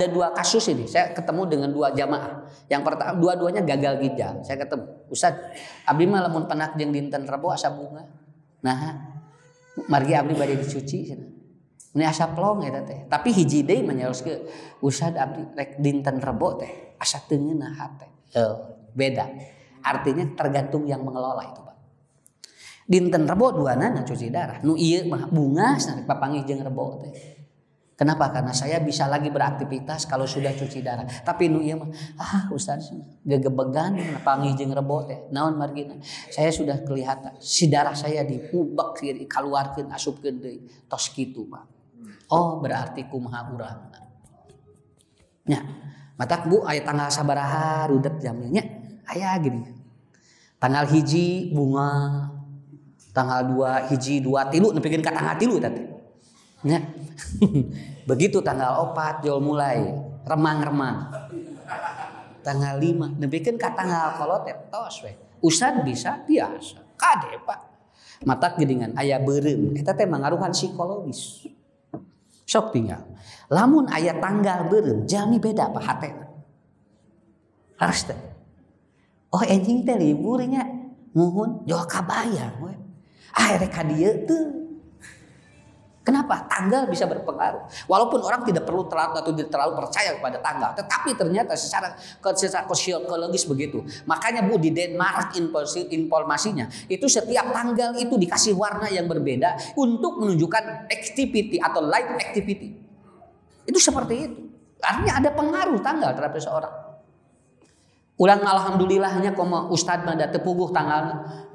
dua kasus ini. Saya ketemu dengan dua jamaah. Yang pertama, dua-duanya gagal ginjal. Saya ketemu, Ustaz, abdi mah lamun penak jeung dinten Rebo asa bunga. Nah, margi abdi bade dicuci cenah. Ini asa plong eta teh. Tapi hiji deui manyaoskeun, Ustaz abdi rek dinten Rebo teh asa teu ngeunah teh. Beda. Artinya tergantung yang mengelola itu, Pak. Dinten Rebo duana cuci darah. Nu ieu mah bunga sanes papangih jeung Rebo teh. Kenapa? Karena saya bisa lagi beraktivitas kalau sudah cuci darah. Tapi nu ieu mah Ustaz gegebegan panggih jeung rebo teh. Naon margina? Saya sudah kelihatan si darah saya diubek kaluarkeun asupkeun deui. Tos kitu, Pak. Oh, berarti kumaha urang. Nya, matak Bu aya tanggal sabaraha rudet jamnya nya. Aya gini. Tanggal 1 bunga, tanggal 2 1 2 3 nepikeun ka tanggal 3 teh. Nya. Begitu tanggal 4 jol mulai remang-remang. Tanggal 5 nepikeun ka tanggal kolot tos we. Ustad bisa biasa. Kade Pak. Matak geuningan aya beureum eta teh mangaruhan psikologis. Sok tinggal. Lamun aya tanggal beureum jalmi beda Pak hatena. Harus teh. Oh enjing teh libur nya. Muhun jol kabayang we. Rek ka dieu teu. Kenapa? Tanggal bisa berpengaruh. Walaupun orang tidak perlu terlalu percaya kepada tanggal, tetapi ternyata secara psikologis begitu. Makanya Bu di Denmark informasinya itu setiap tanggal itu dikasih warna yang berbeda untuk menunjukkan activity atau light activity. Itu seperti itu. Artinya ada pengaruh tanggal terhadap seseorang. Ulang alhamdulillahnya koma Ustadz mah da teu puguh tanggalna.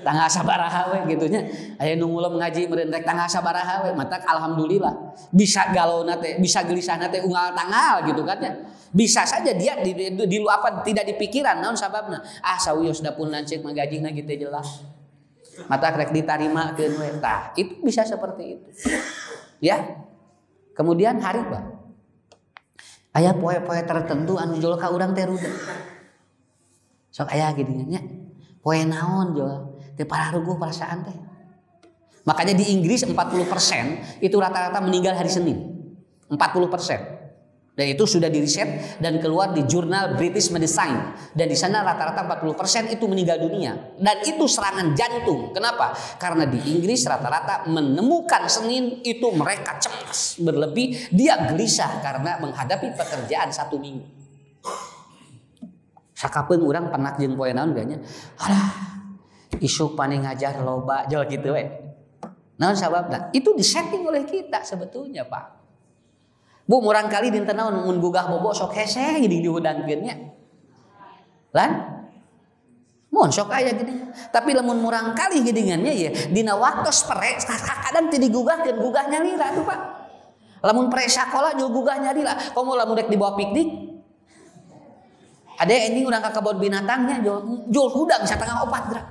Tanggal sabaraha we gitu nya. Aya nu ngulem ngaji meureun rek tanggal sabaraha we, matak alhamdulillah. Bisa galona teh, bisa gelisahna teh unggal tanggal gitu kan ya. Bisa saja dia di apa tidak dipikiran naon sababna. Sawios da pun lanceuk mah gajina gitu jelas. Matak rek ditarimakeun we. Tah, itu bisa seperti itu. Ya. Kemudian hari Pak. Aya poe-poe tertentu anu jol ka urang teh rudet. Sok aya gini nya. Poe naon jol? Teu pararuguh perasaan teh. Makanya di Inggris 40% itu rata-rata meninggal hari Senin. 40%. Dan itu sudah diriset dan keluar di jurnal British Medicine. Dan di sana rata-rata 40% itu meninggal dunia. Dan itu serangan jantung. Kenapa? Karena di Inggris rata-rata menemukan Senin itu mereka cemas berlebih. Dia gelisah karena menghadapi pekerjaan 1 minggu. Sakapeung urang penak jeung poe naon ganya. Alah, isuk paning ngajar loba jol gitu we. Naon sababna? Itu disetting oleh kita sebetulnya, Pak. Bu, murang kali dinten naon mun gugah bobo sok hese geuning dihudangkeun nya. Lan mun sok aya geuning. Tapi lamun murang kali geuningannya ya dina waktos pere kadang teu digugahkeun gugah nyalira tuh, Pak. Lamun pere sakola jol gugah nyalira, komo lamun rek dibawa piknik. Ada anjing urang ka kebon binatangnya jol hudang satengah 4 gerak.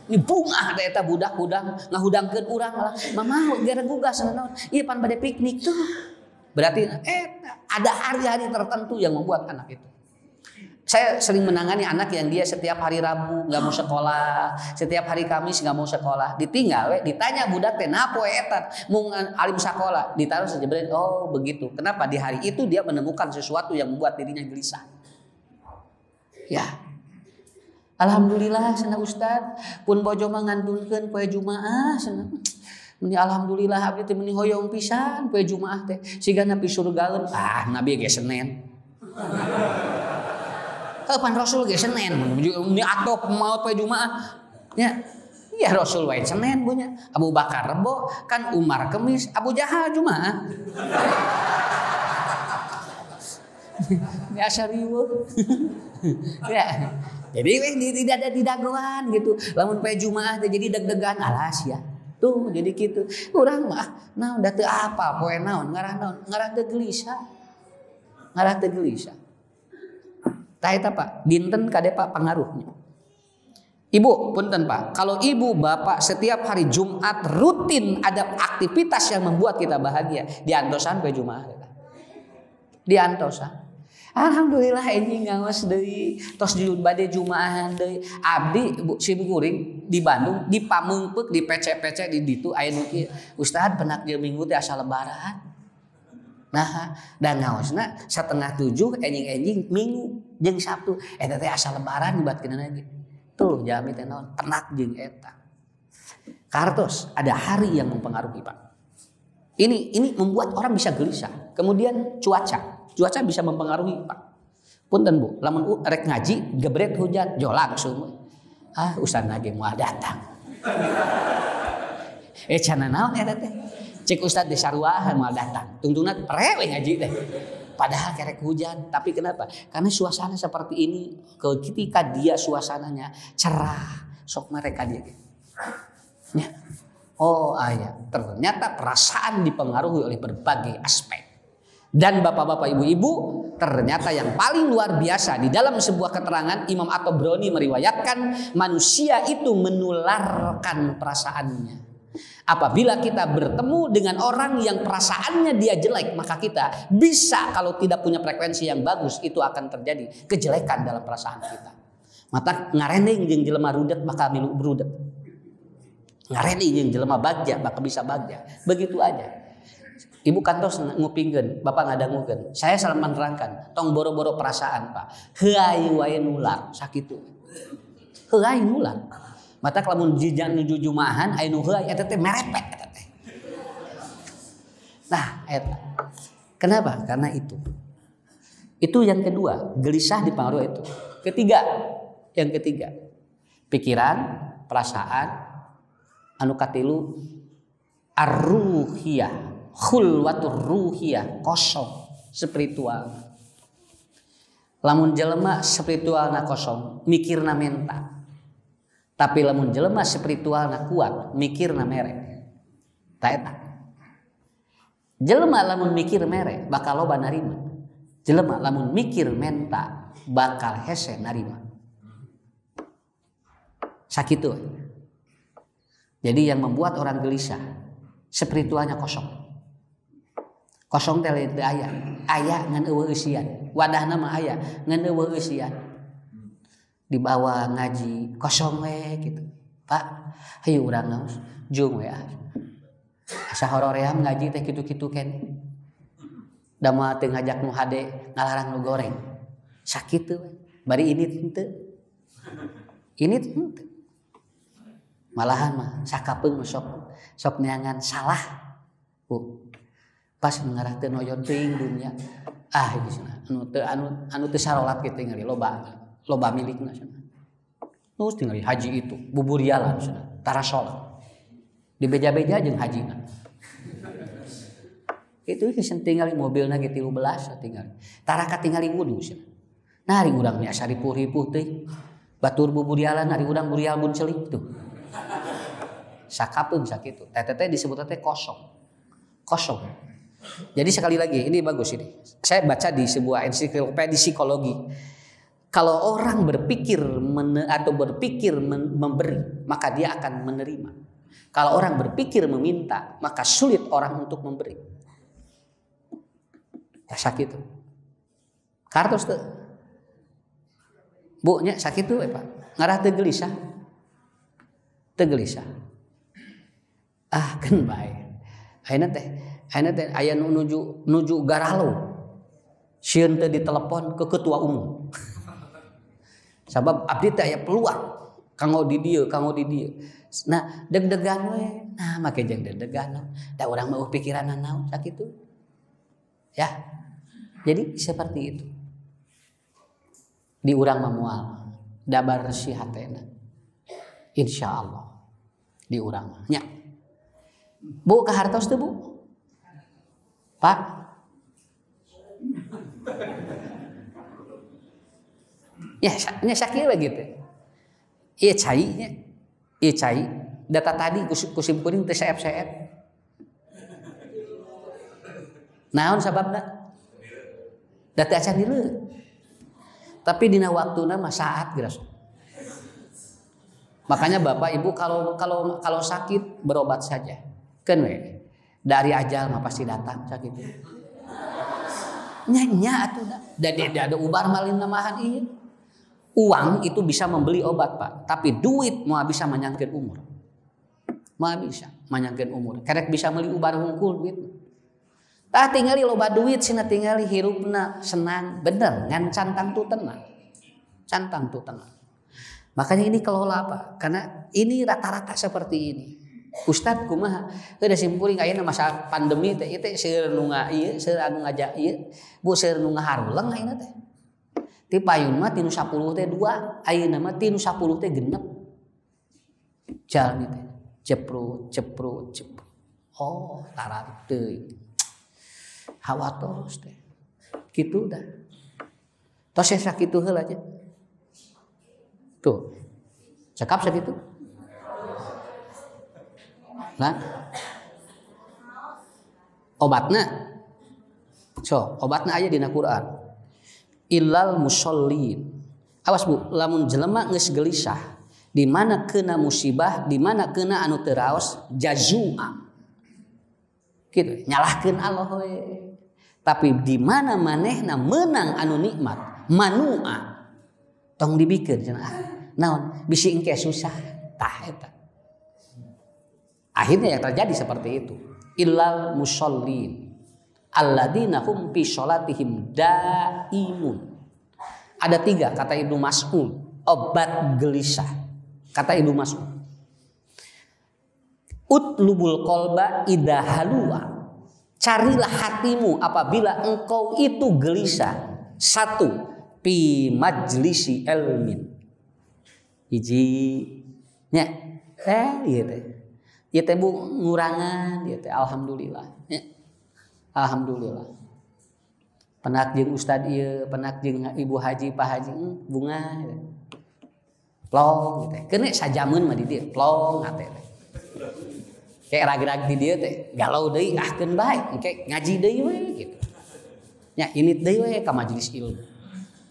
Ini bunga ada eta budak hudang ngahudangkeun urang lah. Mama gara gugah naon? Ieu pan bade piknik tuh. Berarti ada hari-hari tertentu yang membuat anak itu. Saya sering menangani anak yang dia setiap hari Rabu nggak mau sekolah, setiap hari Kamis nggak mau sekolah. Ditinggal, ditanya budak teh nah poe eta mung alim sekolah, ditaruh sejebret. Oh begitu. Kenapa di hari itu dia menemukan sesuatu yang membuat dirinya gelisah. Ya. Alhamdulillah cenah Ustad, pun bojo mah ngandulkeun poe Jumaah cenah. Meni alhamdulillah abdi teh meni hoyong pisan poe Jumaah teh. Sigana pi surgaeun. Nabi ge Senin. Pan Rasul ge Senin, meni atop maot poe Jumaah. Ya. Ya Rasul wae Senin punya. Abu Bakar Rebo, kan Umar Kemis, Abu Jahal Jumaah. Biasa riweuh. Ya. Jadi tidak ada didagoan gitu. Lamun poe Jumaah teh jadi deg-degan alas ya. Tuh jadi gitu. Urang mah naon da teu apa poe naon ngarah naon? Ngarah teu gelisah. Ngarah teu gelisah. Tah eta Pak, dinten kade Pak pengaruhnya. Ibu, punten Pak. Kalau ibu bapak setiap hari Jumat rutin ada aktivitas yang membuat kita bahagia, diantosan poe Jumaah. Diantosan. Alhamdulillah anjing ngawas deui tos jujud bade Jumaahan deui. Abdi si Guring di Bandung dipameungpeuk di PC-PC di ditu aya nu kieu. Ustad penak dia minggu teh asa lebaran. Nah, dan ngaosna 6:30 enjing-enjing Minggu jeung Sabtu eta teh asa lebaran dibatkeun lagi. Tuh jami teh naon penak jeung eta. Kartos ada hari yang mempengaruhi Pak. Ini membuat orang bisa gelisah. Kemudian cuaca bisa mempengaruhi Pak. Punten Bu, lamun rek ngaji gebret hujan jo langsung. Ustaz nage moal datang. Cenah naon eta teh? Cek Ustad desaruahan mal datang. Tungtungna rewe ngaji teh. Padahal kerek hujan, tapi kenapa? Karena suasana seperti ini, ketika dia suasananya cerah, sok mereka dia. Ya. Oh ayah, ternyata perasaan dipengaruhi oleh berbagai aspek. Dan bapak-bapak ibu-ibu, ternyata yang paling luar biasa di dalam sebuah keterangan Imam At-Tabrani meriwayatkan manusia itu menularkan perasaannya. Apabila kita bertemu dengan orang yang perasaannya dia jelek, maka kita bisa kalau tidak punya frekuensi yang bagus, itu akan terjadi kejelekan dalam perasaan kita. Maka ngareneng jeung jelema rudet bakal milu berudet. Ngareneng jeung jelema bagja bakal bisa bagja. Begitu aja. Ibu kantos ngupingkeun, bapak ngadangukeun. Saya salah menerangkan, tong boro-boro perasaan, Pak. Heuai wae nular, sakitu. Heuai nular. Mata kalamun jijan nuju jumahan aya nu heuai eta teh merepet eta teh. Nah, eta. Kenapa? Karena itu. Itu yang kedua, gelisah dipengaruhi itu. Yang ketiga, pikiran, perasaan, anu katilu ar-ruhiyah, khulwatur ruhiyah, kosong spiritual. Lamun jelema spiritualna kosong, mikirna menta. Tapi lamun jelema spiritualna kuat, mikirna mere. Ta eta. Jelema lamun mikir mere bakal loba narima. Jelema lamun mikir menta bakal hese narima. Sakitu. Jadi yang membuat orang gelisah spiritualnya kosong. Kosong teh teu aya. Aya ngan eueuh eusian. Wadahna mah aya ngan eueuh eusian. Dibawa ngaji kosong we gitu. Pak, hayu urang naos jeung we. Asa horoream ngaji teh kitu-kitu keneh. Da moal teu ngajak nu hade ngalarang nu goreng. Sakitu we. Bari ini henteu. Ini henteu. Malahan mah sakapeung sok neangan salah. Pas ngarah teu noyon teuing dunya. Ah geus anu teu sarolat kitu ngari loba milikna cenah. Terus tinggal haji itu bubur yalan cenah, tara salat. Dibeja-beja jeung hajina. Itu geus tinggal mobilna ge 13 tinggal. Tara katingali wudu cenah. Nah ari urang nya asa ripuh-ripuh teh. Batur bubur yalan ari urang burial bun celik tuh. Sakapeung sakitu. Teh disebut teh kosong. Kosong. Jadi sekali lagi ini bagus ini. Saya baca di sebuah ensiklopedia psikologi. Kalau orang berpikir memberi, maka dia akan menerima. Kalau orang berpikir meminta, maka sulit orang untuk memberi. Ya sakit tuh. Kartos tuh. Bu nya sakit tuh Pak. Ngarah teu gelisah. Teu gelisah. Ah kan bae. Ayeuna teh aya nu nuju garalo. Sieun teh ditelepon ke ketua umum. Sabab abdi teh aya peluang kanggo di dieu. Nah, deg-degan we. Nah, make jeung deg-degan. Da urang mah pikiranna naon sakitu. Ya. Jadi seperti itu. Di urang mah moal da bersih hatena. Insyaallah. Di urang mah nya. Bu ka hartos teu, Bu? Pak. Ya, nya sakieu gitu. Ieu cai nya. Ieu cai. Data tadi kusim kuring teu saep-saep. Naon sababna? Data acan dieu. Tapi dina waktuna mah saat geus. Makanya Bapak Ibu kalau sakit berobat saja. Keun we. Dari ajal mah pasti datang sakit. Nya atuh da ada ubar malin namahan ieu. Uang itu bisa membeli obat Pak, tapi duit mau bisa manyangkeun umur. Mau bisa manyangkeun umur. Kerek bisa meuli ubar hungkul duit. Tah tingali loba duit cenah tingali hirupna senang, bener ngan cantang tu tenang. Cantang tu tenang. Makanya ini kelola apa? Karena ini rata-rata seperti ini. Ustad kumaha? Teu da simkuring ayeuna masa pandemi teh ieu teh seueur nu ieu, seueur anu ngajak ieu, bu seueur nu ngaharuleng ayeuna teh. Ti payun mah tinu 10 teh 2, ayeuna mah tinu 10 teh 6. Jalmi teh ceprut. Oh, taran teuing. Hawa tos teh. Kitu dah. Tos sakitu heula aja. Tuh. Cakap sakitu. Nah. Obatna. So, obatna aya dina Quran. Illal musallin. Awas Bu, lamun jelema geus gelisah, di mana kena musibah, di mana kena anu teu raos, jazua. Kitu, nyalahkeun Allah we. Tapi di mana manehna menang anu nikmat, manua. Tong dibikeun cenah. Naon? Bisi engke susah. Tah eta. Akhirnya yang terjadi seperti itu. Illal musallin alladzina hum fi sholatihim daimun. Ada 3 kata Ibnu Mas'ud obat gelisah. Kata Ibnu Mas'ud. Utlubul qalba idza halua. Carilah hatimu apabila engkau itu gelisah. 1 fi majlisi ilmin. Hiji nya ieu teh. Ieu teh Bu ngurangan ieu teh alhamdulillah. Nya. Alhamdulillah. Penak jeung ustad ieu, penak jeung ibu haji, pak haji, bunga. Plong gitu. Kene sajameun mah di dieu, plong hate teh. Kayak rag-rag di dieu teh, galau deui ahkeun bae, engke ngaji deui we gitu. Nya ini deui we ka majelis ilmu.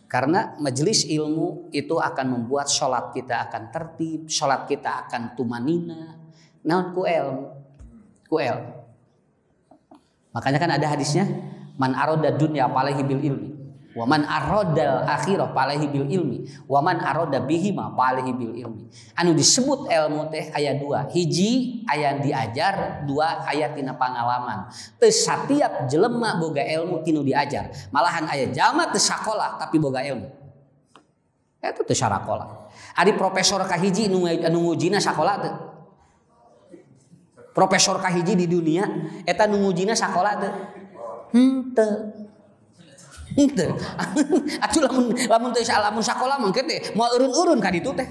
Karena majelis ilmu itu akan membuat salat kita akan tertib, salat kita akan tumanina. Naon ku ilmu? Ku ilmu. Makanya kan ada hadisnya, man aroda dunya falahi bil ilmi, wa man aroda akhirah falahi bil ilmi, wa man aroda bihima falahi bil ilmi. Anu disebut ilmu teh aya 2, hiji aya diajar, 2 aya tina pangalaman. Teu satiap jelema boga ilmu tinu diajar, malahan aya jalma teu sakola tapi boga ilmu. Eta teu sarakola. Ari profesor kahiji nu ngujina sakola teu? Profesor kahiji di dunia eta nu ngujina sakola teu? Henteu. Atuh lamun teu lamun sakola mah teh moal eureun-eureun ka ditu teh.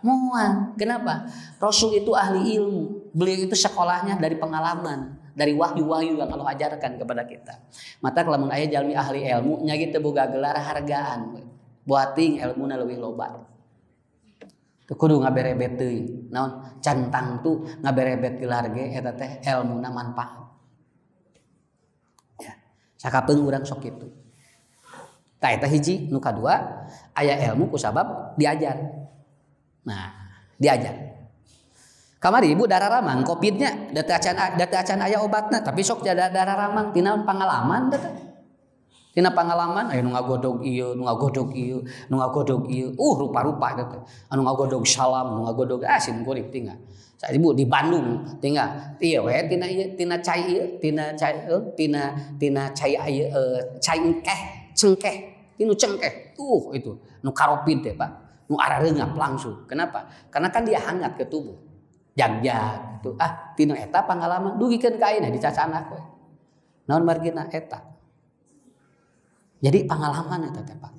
Moal. Kenapa? Rasul itu ahli ilmu. Beliau itu sekolahnya dari pengalaman, dari wahyu-wahyu yang Allah ajarkan kepada kita. Mata lamun aya jalmi ahli ilmu nya teu boga gelar hargaan. Boating ilmuna leuwih loba. Teu kudu ngaberebet teuing. Naon? Cantang tuh ngaberebet gelar ge eta teh ilmuna manfaat. Sakapeung urang sok kitu. Tah eta hiji, nu kadua aya ilmu ku sabab diajar. Nah, diajar. Kamari Ibu darah ramang Covidnya da teu acan aya obatna tapi sok darah ramang tina pangalaman da teh. Tina pangalaman aya nu ngagodog ieu, nu ngagodog ieu, nu ngagodog ieu. Rupa-rupa eta teh. Anu ngagodog salam, nu ngagodog sin kuring tinggal. Saya Ibu di Bandung tinggal ieu we tina cai ieu tina cai ieu cai cengkeh tinu cengkeh itu nu karopid teh Pak nu arareungap langsung. Kenapa? Karena kan dia hangat ke tubuh jag-jag itu tinu eta pangalaman dugikeun ka ayeuna dicacanak we naon margina eta jadi pangalaman eta teh Pak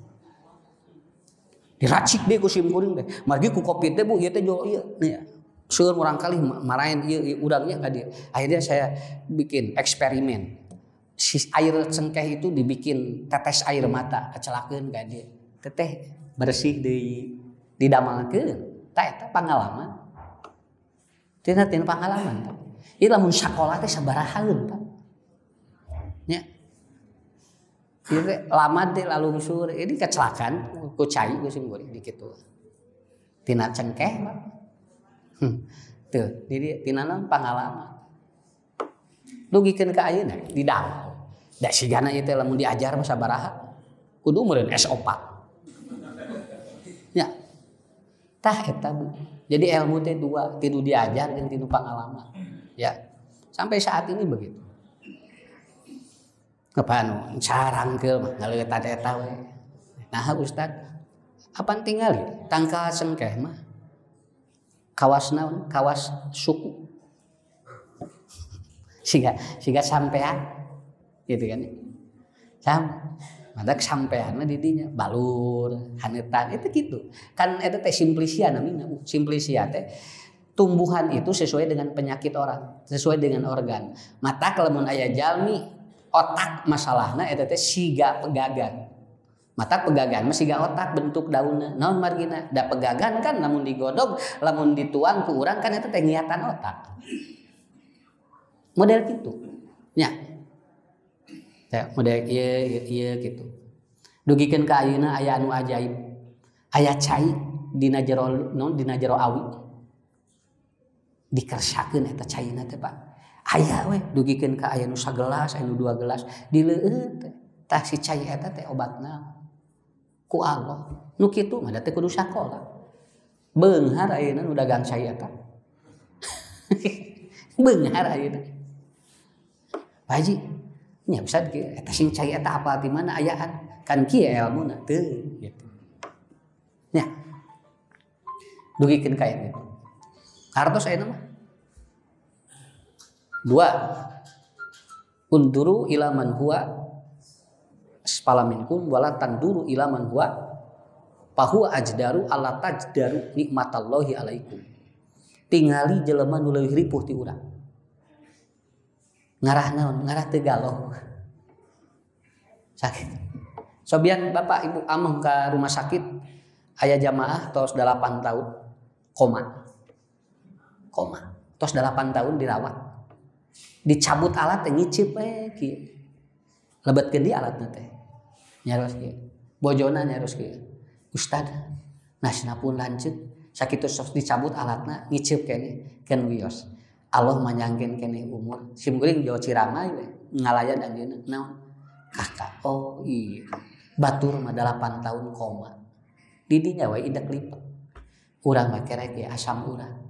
diracik deh ku simkuring teh margi ku Covid teh Bu ieu teh jo ieu nih seueur urang kali marahin ieu urangnya ka dieu. Akhirnya saya bikin eksperimen. Si air cengkeh itu dibikin tetes air mata kecelakeun ka dieu. Teteh bersih deui didamelkeun. Tah eta pangalaman. Tina pangalaman. Ieu lamun sakola teh sabarahaeun Pak. Nya. Ieu teh lama teh lalungsur ini kecelakaan ku cai ku simkuring di kitu. Tina cengkeh Pak. Tuh, jadi tinanan pangalaman. Dugikeun ka ayeuna didang. Da sigana ieu teh lamun diajar mah sabaraha? Kudu meureun S4. Ya. Tah eta Bu. Jadi ilmu teh 2, tinu diajar jeung tinu pangalaman. Ya. Sampai saat ini begitu. Kepan sarangkeul mah ngaleutat eta we. Nah, Ustaz, apan tinggal tangka cengkeh mah kawas naon kawas suku siga sampean gitu kan madak sampean di dinya balur haneutan itu gitu kan eta teh simplisia namina simplisia teh tumbuhan itu sesuai dengan penyakit orang, sesuai dengan organ. Mata lamun aya jalmi otak masalahna eta teh siga pegagan. Mata pegagan mah siga otak bentuk daunna. Naon margina? Da pegagan kan lamun digodog, lamun dituang ku urang kan eta teh ngiatan otak. Model gitu. Nya. Ya, model ieu gitu. Dugikeun ka ayeuna aya anu ajaib. Aya cai dina jero awi. Dikersakeun eta caina teh Pak. Aya we dugikeun ka aya nu sagelas, aya nu 2 gelas, dileueut teh. Tah si cai eta teh obatna ku Allah. Nu kitu mah teh kudu sakola. Beunghar ayeuna nu dagang cai eta. Beunghar ayeuna. Pak Haji, nya bisa eta sing cai eta apa di mana ayaan? Kan kieu ilmuna teu gitu. Nya. Dugikeun ka eta. Kartos ayeuna mah. 2. Unduru ila man huwa asfala minkum wala tanduru ila man huwa fahuwa ajdaru alla tajdaru nikmatallahi alaikum. Tingali jelema nu leuwih ripuh ti urang. Ngarah naon? Ngarah teu galoh. Sakit. Sobian Bapak Ibu ameh ka rumah sakit aya jamaah tos 8 tahun koma. Tos 8 tahun dirawat. Dicabut alat teh ngicip we kieu. Lebetkeun di alatna teh. Nyaros kieu. Bojona nyaros kieu. Ustad, nasna pun lanceuk sakitu sos dicabut alatna ngicip keneh keun wios. Allah manyangkeun keneh umur. Sim geuring Jawa Cirama we ngalayan anjeunna. Naon? Kakak. Oh iya. Batur mah 8 tahun koma. Di dinya we indak lipet. Urang mah kerek ge asam urang.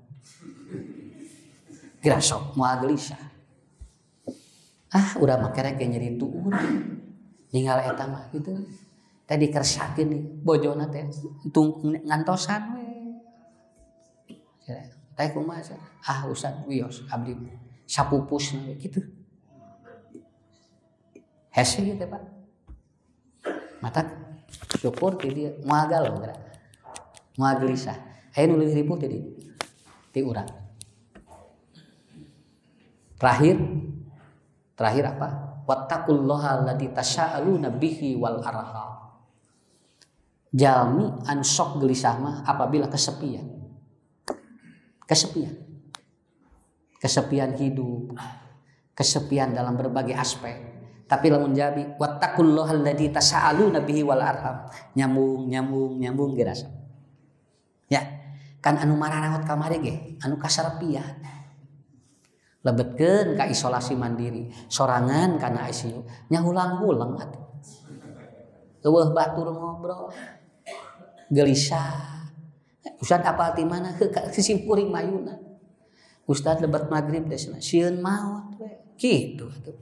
Gerasok moal gelisah. Urang mah kerek ge nyeri tu urang. Ninggal eta mah kitu. Tadi kersakeun nih bojona teh ngantosan we. Teh kumaha cenah? Ustad wios abdi sapupusna we kitu. Hese gitu Pak. Mata syukur ti dieu moal galau geura. Moal gelisah. Aya nu leuwih ripuh tadi ti urang. Terakhir apa? Wattaqullaha alladzi tasaaluna bihi wal arham. Jalmi anu sok gelisah mah apabila kesepian. Kesepian hidup, kesepian dalam berbagai aspek. Tapi lamun jabi wattaqullaha alladzi tasaaluna bihi wal arham. Nyambung gerasa. Ya, kan anu mararawat kamari ge, anu kasarepian. Lebetkeun ka isolasi mandiri, sorangan kana ICU, nya ulang-ulang atuh. Eueuh batur ngobrol. Gelisah. Ustad apal ti mana heuh puring mayuna. Ustad lebat magrib teh cenah sieun maot we. Kitu atuh.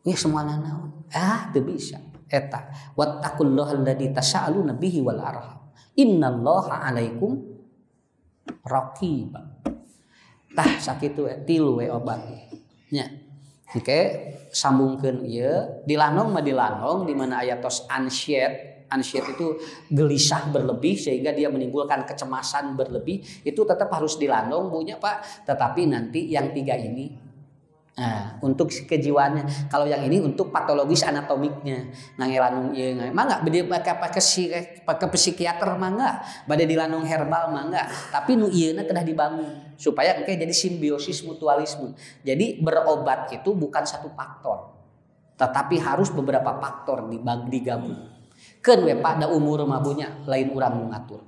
Ya semuana naon? Teu bisa. Eta wattaqullaha alladzi tasaaluna bihi wal arham. Innallaha 'alaikum raqib. Tah sakitu tilu we obat nya. Oke, sambungkeun ieu dilanong mah dilanong di mana aya tos anxiety itu gelisah berlebih sehingga dia menimbulkan kecemasan berlebih, itu tetap harus dilanong bunya Pak. Tetapi nanti yang 3 ini untuk kejiwaannya. Kalau yang ini untuk patologis anatomiknya. Ngangelanung ieu mah enggak bade ke psikiater mah enggak, bade dilanung herbal mah enggak. Tapi nu ieuna kedah dibangun supaya engke jadi simbiosis mutualisme. Jadi berobat itu bukan satu faktor. Tetapi harus beberapa faktor digabung. Keun we Pak da umur mah bunya lain urang nu ngatur.